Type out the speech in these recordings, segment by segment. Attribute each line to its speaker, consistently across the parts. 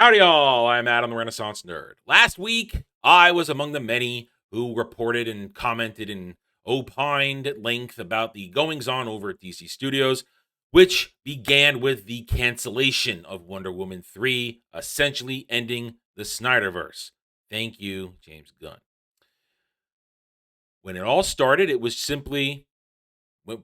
Speaker 1: Howdy, y'all. I'm Adam the Renaissance Nerd. Last week, I was among the many who reported and commented and opined at length about the goings on over at DC Studios, which began with the cancellation of Wonder Woman 3, essentially ending the Snyderverse. Thank you, James Gunn. When it all started, it was simply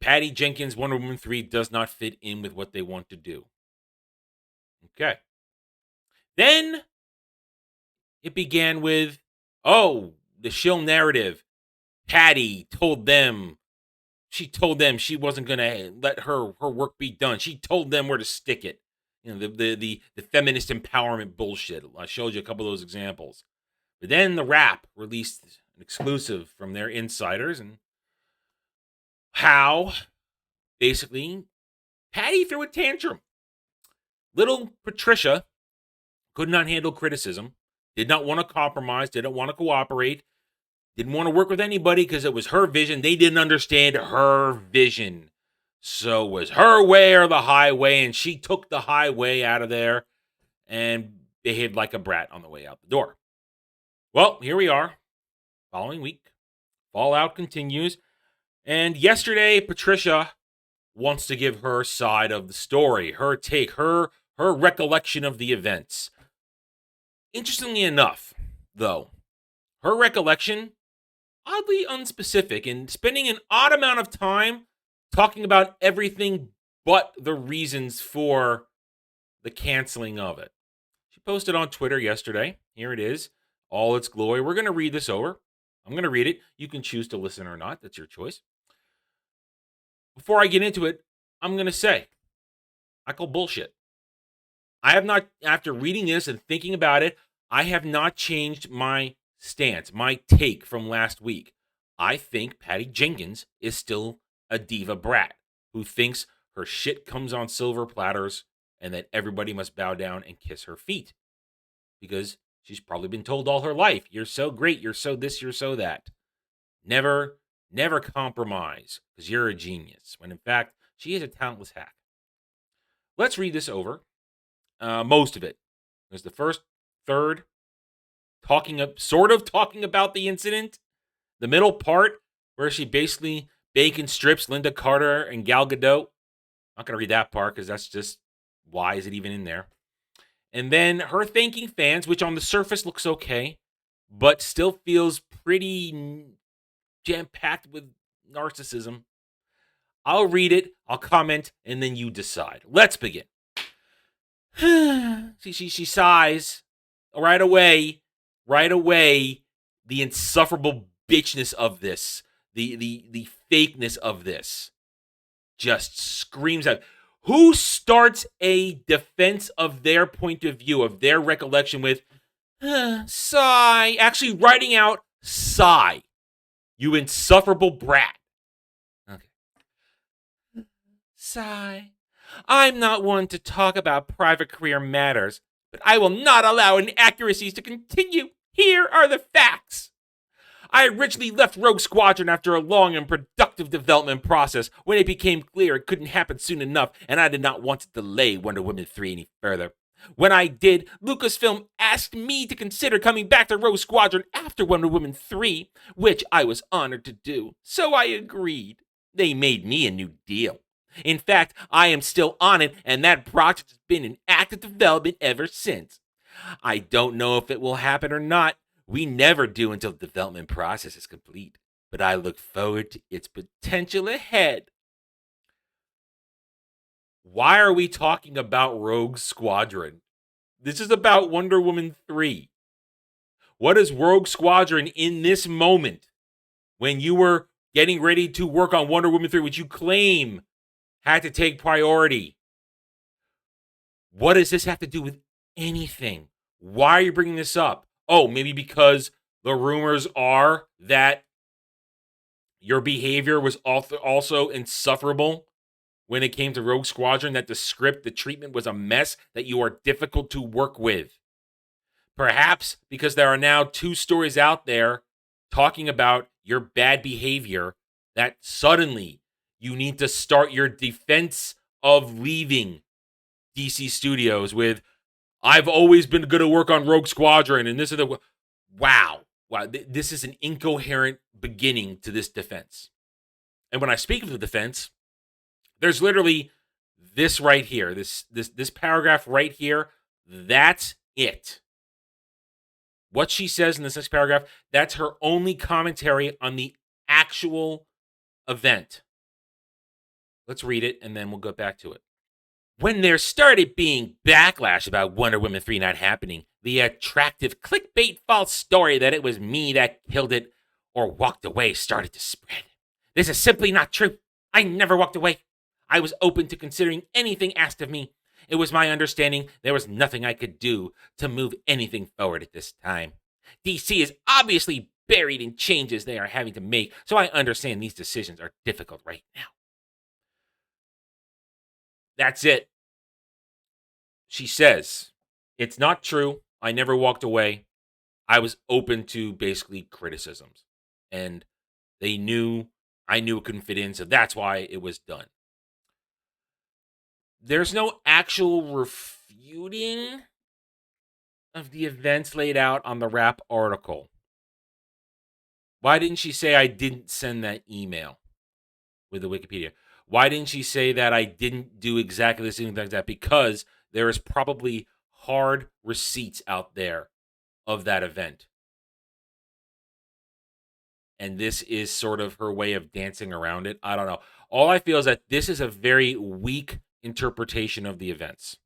Speaker 1: Patty Jenkins' Wonder Woman 3 does not fit in with what they want to do. Okay. Then it began with, the shill narrative. Patty told them she wasn't going to let her work be done. She told them where to stick it. You know, the feminist empowerment bullshit. I showed you a couple of those examples. But then The Wrap released an exclusive from their insiders and how basically Patty threw a tantrum. Little Patricia could not handle criticism, did not want to compromise, didn't want to cooperate, didn't want to work with anybody because it was her vision. They didn't understand her vision. So it was her way or the highway, and she took the highway out of there and behaved like a brat on the way out the door. Well, here we are. Following week, fallout continues. And yesterday, Patricia wants to give her side of the story, her take, her recollection of the events. Interestingly enough, though, her recollection, oddly unspecific and spending an odd amount of time talking about everything but the reasons for the canceling of it. She posted on Twitter yesterday. Here it is, all its glory. We're going to read this over. I'm going to read it. You can choose to listen or not. That's your choice. Before I get into it, I'm going to say, I call bullshit. I have not, after reading this and thinking about it, I have not changed my stance, my take from last week. I think Patty Jenkins is still a diva brat who thinks her shit comes on silver platters and that everybody must bow down and kiss her feet. Because she's probably been told all her life, you're so great, you're so this, you're so that. Never compromise because you're a genius. When in fact, she is a talentless hack. Let's read this over. Most of it. There's the first third, talking about the incident. The middle part, where she basically bacon strips Linda Carter and Gal Gadot. I'm not going to read that part because that's just, why is it even in there? And then her thanking fans, which on the surface looks okay, but still feels pretty jam-packed with narcissism. I'll read it, I'll comment, and then you decide. Let's begin. she sighs right away, the insufferable bitchness of this, the fakeness of this just screams out. Who starts a defense of their point of view, of their recollection with sigh, actually writing out sigh, you insufferable brat. Okay. Sigh. I'm not one to talk about private career matters, but I will not allow inaccuracies to continue. Here are the facts. I originally left Rogue Squadron after a long and productive development process when it became clear it couldn't happen soon enough, and I did not want to delay Wonder Woman 3 any further. When I did, Lucasfilm asked me to consider coming back to Rogue Squadron after Wonder Woman 3, which I was honored to do, so I agreed. They made me a new deal. In fact, I am still on it, and that project has been in active development ever since. I don't know if it will happen or not. We never do until the development process is complete, but I look forward to its potential ahead. Why are we talking about Rogue Squadron? This is about Wonder Woman 3. What is Rogue Squadron in this moment when you were getting ready to work on Wonder Woman 3, which you claim had to take priority? What does this have to do with anything? Why are you bringing this up? Oh, maybe because the rumors are that your behavior was also insufferable when it came to Rogue Squadron, that the script, the treatment was a mess, that you are difficult to work with. Perhaps because there are now 2 stories out there talking about your bad behavior that suddenly you need to start your defense of leaving DC Studios with, I've always been good at work on Rogue Squadron, and this is the wow. This is an incoherent beginning to this defense. And when I speak of the defense, there's literally this right here, this paragraph right here. That's it. What she says in this next paragraph, that's her only commentary on the actual event. Let's read it, and then we'll go back to it. When there started being backlash about Wonder Woman 3 not happening, the attractive clickbait false story that it was me that killed it or walked away started to spread. This is simply not true. I never walked away. I was open to considering anything asked of me. It was my understanding there was nothing I could do to move anything forward at this time. DC is obviously buried in changes they are having to make, so I understand these decisions are difficult right now. That's it. She says, it's not true. I never walked away. I was open to basically criticisms. And they knew I knew it couldn't fit in, so that's why it was done. There's no actual refuting of the events laid out on the Wrap article. Why didn't she say I didn't send that email with the Wikipedia? Why didn't she say that I didn't do exactly the same thing like that? Because there is probably hard receipts out there of that event. And this is sort of her way of dancing around it. I don't know. All I feel is that this is a very weak interpretation of the events.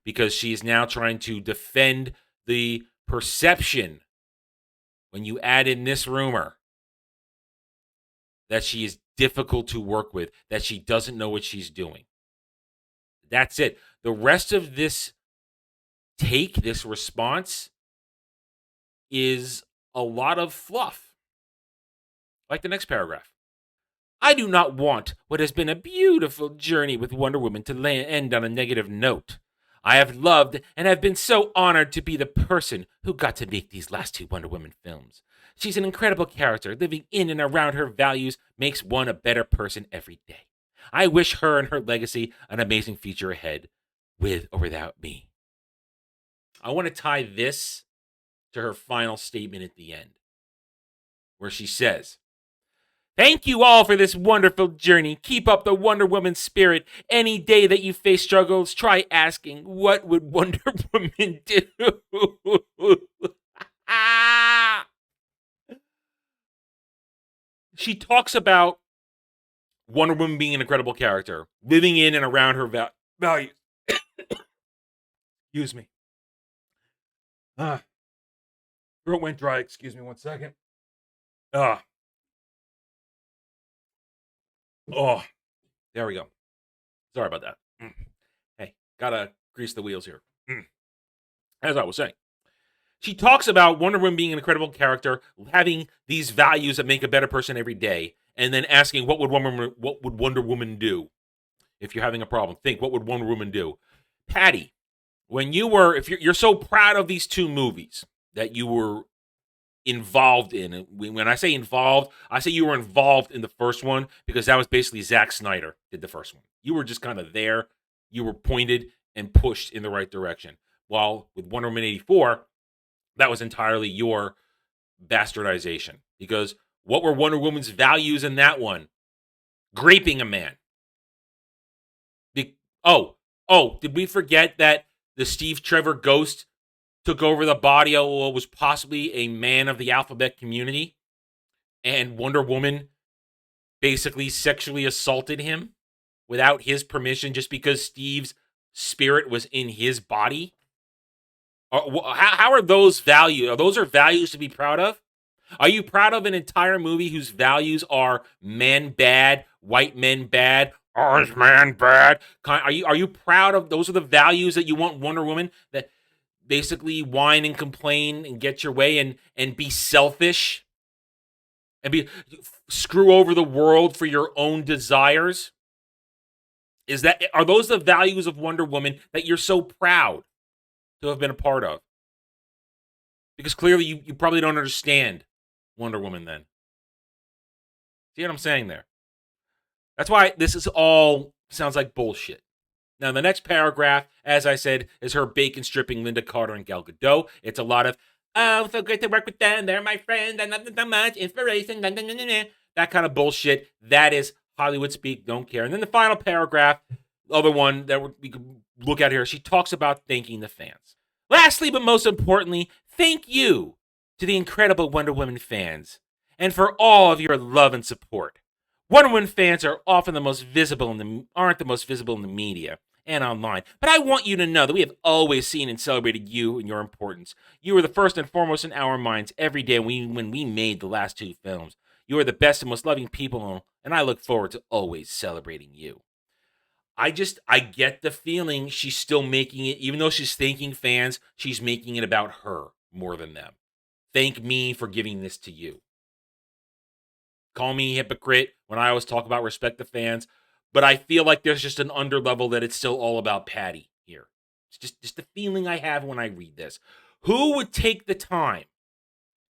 Speaker 1: Because she is now trying to defend the perception, when you add in this rumor, that she is difficult to work with, that she doesn't know what she's doing. That's it. The rest of this this response, is a lot of fluff. Like the next paragraph. I do not want what has been a beautiful journey with Wonder Woman to end on a negative note. I have loved and have been so honored to be the person who got to make these last 2 Wonder Woman films. She's an incredible character. Living in and around her values makes one a better person every day. I wish her and her legacy an amazing future ahead, with or without me. I want to tie this to her final statement at the end, where she says, thank you all for this wonderful journey. Keep up the Wonder Woman spirit. Any day that you face struggles, try asking, what would Wonder Woman do? She talks about Wonder Woman being an incredible character, living in and around her values. Excuse me. Throat went dry. Excuse me 1 second. Oh, there we go. Sorry about that. Hey, gotta grease the wheels here. As I was saying, she talks about Wonder Woman being an incredible character, having these values that make a better person every day, and then asking, what would Wonder Woman do? If you're having a problem, think, what would Wonder Woman do? Patty, when if you're so proud of these 2 movies that you were involved in, and when I say involved, I say you were involved in the first one, because that was basically Zack Snyder did the first one. You were just kind of there. You were pointed and pushed in the right direction. While with Wonder Woman 84, that was entirely your bastardization. Because what were Wonder Woman's values in that one? Graping a man. Did we forget that the Steve Trevor ghost took over the body of what was possibly a man of the alphabet community, and Wonder Woman basically sexually assaulted him without his permission just because Steve's spirit was in his body? How are those values? Those are values to be proud of? Are you proud of an entire movie whose values are men bad, white men bad, orange man bad? Are you proud of those? Are the values that you want Wonder Woman, that basically whine and complain and get your way and be selfish and screw over the world for your own desires? Are those the values of Wonder Woman that you're so proud to have been a part of? Because clearly you probably don't understand Wonder Woman then. See what I'm saying there? That's why this is all sounds like bullshit. Now, the next paragraph, as I said, is her bacon stripping Linda Carter and Gal Gadot. It's a lot of, oh, so great to work with them. They're my friends. I love them so much. Inspiration. That kind of bullshit. That is Hollywood speak. Don't care. And then the final paragraph, other one that we could look at here, she talks about thanking the fans. Lastly, but most importantly, thank you to the incredible Wonder Woman fans and for all of your love and support. Wonder Woman fans are often aren't the most visible in the media and online. But I want you to know that we have always seen and celebrated you and your importance. You were the first and foremost in our minds every day when we made the last 2 films. You are the best and most loving people, and I look forward to always celebrating you. I get the feeling she's still making it, even though she's thanking fans, she's making it about her more than them. Thank me for giving this to you. Call me hypocrite when I always talk about respect the fans, but I feel like there's just an underlevel that it's still all about Patty here. It's just the feeling I have when I read this. Who would take the time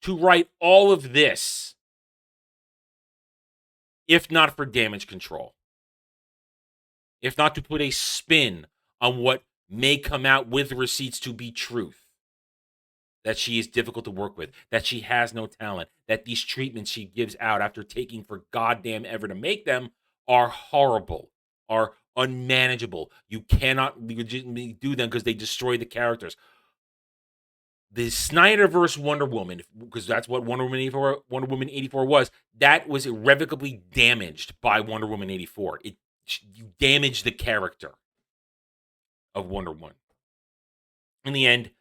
Speaker 1: to write all of this if not for damage control? If not to put a spin on what may come out with receipts to be truth. That she is difficult to work with, that she has no talent, that these treatments she gives out after taking for goddamn ever to make them are horrible, are unmanageable. You cannot legitimately do them because they destroy the characters. The Snyderverse Wonder Woman, because that's what Wonder Woman 84 was, that was irrevocably damaged by Wonder Woman 84. You damaged the character of Wonder Woman. In the end,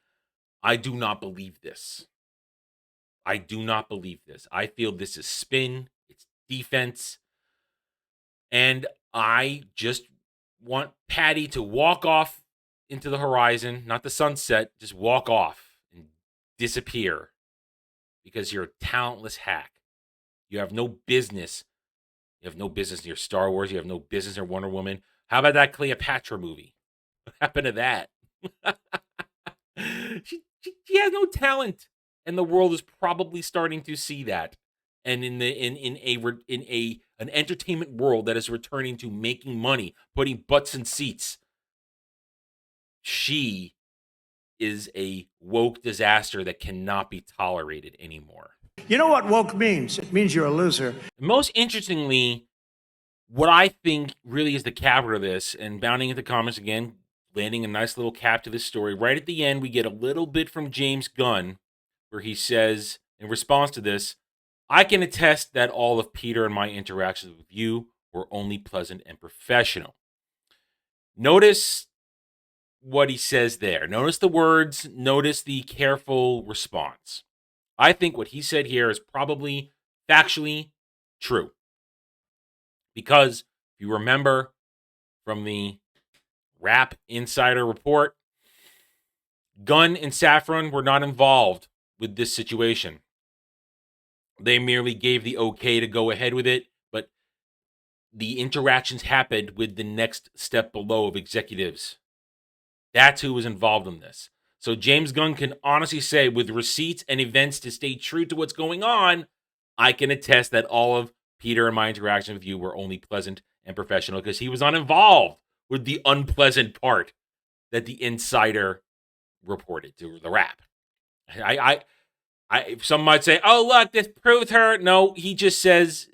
Speaker 1: I do not believe this. I do not believe this. I feel this is spin. It's defense. And I just want Patty to walk off into the horizon, not the sunset, just walk off and disappear because you're a talentless hack. You have no business. You have no business near Star Wars. You have no business near Wonder Woman. How about that Cleopatra movie? What happened to that? She has no talent, and the world is probably starting to see that. And in an entertainment world that is returning to making money, putting butts in seats, she is a woke disaster that cannot be tolerated anymore.
Speaker 2: You know what woke means? It means you're a loser.
Speaker 1: Most interestingly, what I think really is the capper of this, and bounding into comments again, landing a nice little cap to this story. Right at the end, we get a little bit from James Gunn, where he says, in response to this, I can attest that all of Peter and my interactions with you were only pleasant and professional. Notice what he says there. Notice the words. Notice the careful response. I think what he said here is probably factually true. Because if you remember from the Rap Insider report, Gunn and Safran were not involved with this situation. They merely gave the okay to go ahead with it, but the interactions happened with the next step below of executives. That's who was involved in this. So James Gunn can honestly say, with receipts and events to stay true to what's going on, I can attest that all of Peter and my interaction with you were only pleasant and professional because he was not involved with the unpleasant part that the insider reported to the Rap. Some might say, "Oh, look, this proves her." No, he just says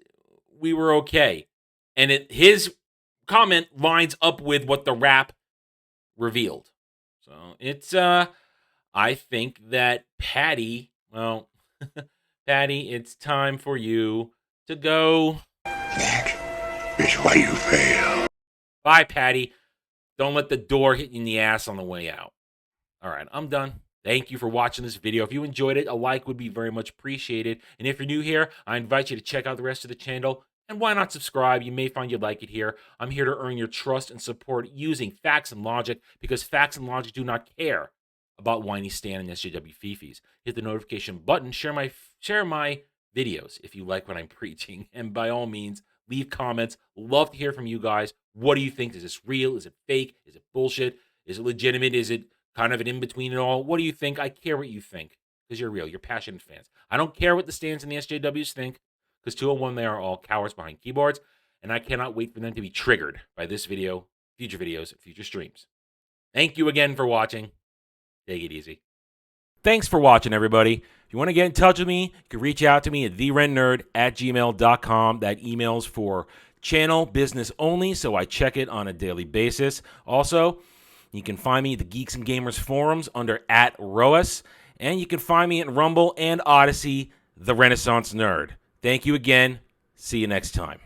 Speaker 1: we were okay, and his comment lines up with what the Rap revealed. So it's I think that Patty, well, Patty, it's time for you to go.
Speaker 3: That is why you fail.
Speaker 1: Bye, Patty. Don't let the door hit you in the ass on the way out. All right, I'm done. Thank you for watching this video. If you enjoyed it, a like would be very much appreciated. And if you're new here, I invite you to check out the rest of the channel. And why not subscribe? You may find you like it here. I'm here to earn your trust and support using facts and logic, because facts and logic do not care about whiny Stan and SJW Fifis. Hit the notification button. Share my videos if you like what I'm preaching. And by all means, leave comments. Love to hear from you guys. What do you think? Is this real? Is it fake? Is it bullshit? Is it legitimate? Is it kind of an in-between it all? What do you think? I care what you think, because you're real. You're passionate fans. I don't care what the Stans and the SJWs think, because 201, they are all cowards behind keyboards, and I cannot wait for them to be triggered by this video future videos, future streams. Thank you again for watching. Take it easy. Thanks for watching, everybody. If you want to get in touch with me, you can reach out to me at therentnerd@gmail.com. That email's for channel business only, so I check it on a daily basis. Also, you can find me at the Geeks and Gamers forums under @ROAS, and you can find me at Rumble and Odyssey, The Renaissance Nerd. Thank you again. See you next time.